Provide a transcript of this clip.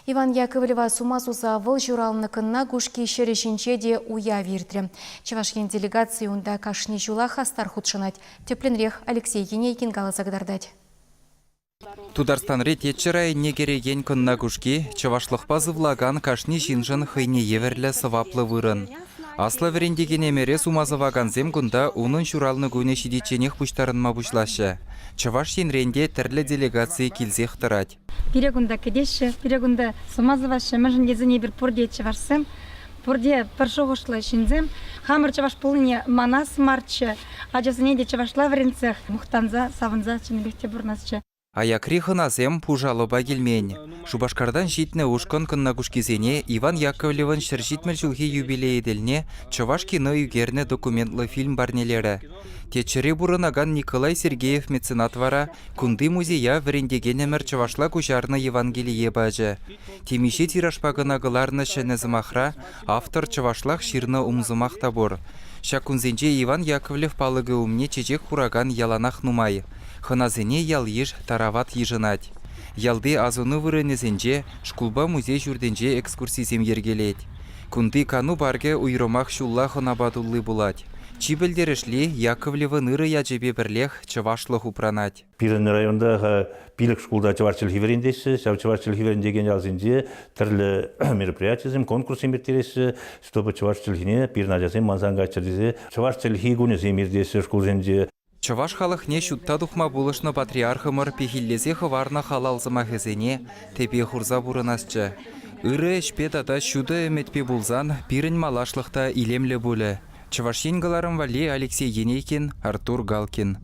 Иван Яковлева сумасуса выл журалныкынна гушки шерешінче де уя виртре. Чевашкен делегации унда кашни жула хастар худшынать. Тепленрех Алексей Енейкин галазагдардать. Тударстанре тетчерай негереген кынна гушки, чавашлықпазы влаган кашни жинжын хыйне еверлі сываплы вырын. Асла верендеген емере сумазываганзем гунда унын журалны гуне шидиченех пуштарынма бушлашы. Чаваш енренде тірлі делегации килзех тырать. Перегунда кедеші, перегунда сумазывашы, мәжін езіне бір пұрде чавашсым, пұрде піршоғышлы шинзем, хамыр чаваш пулыне манас марчы, ажасыне де чавашла вренцех, мұқтанза, савынза, чыныбекте бұрнасчы. Аякри хыназем пужалыба келмень. Шубашкардан житне ушкон кынна гушкизене Иван Яковлевын шыржитмел жылғы юбилейдельне Чаваш кино югерне документлы фильм барнелері. Течере бурынаган Николай Сергеев меценат вара кунды музея врендегенемер Чавашла кужарны Евангелие бажы. Темише тиражпагынагыларны шенезымахра автор Чавашлах ширны умзымах табор. Шакунзенже Иван Яковлев палыгы умне чечек хураган яланах нумай. Хыназене ял еш тарават ежынать. Ялды азуны вырынезенже шкулба музей жүрденже экскурсизем ергелет. Кунды кану барге уйромах шулла хынабадуллы булать. Чибелдерешле Яковлева ныры яджебе бірлех чавашлық упранать. Пирен районда пилік шкулда чаварчыл хиверендесі, чаварчыл хиверендеген ялзенде түрлі мероприятиязем, конкурс емертересі, чтобы чаварчыл хине пирна жазем манзанга чырдезе, чаварчыл хигуне земердесі шкулзенде. Чаваш халықне шутта духма булышны патриархымыр пехиллезе хыварна халалзыма хезене тепе хурза бурынасчы. Иры шпетата шуды эметпе булзан пирін малашлықта илемлі бөлі. Чаваш енгіларым вали Алексей Енейкин, Артур Галкин.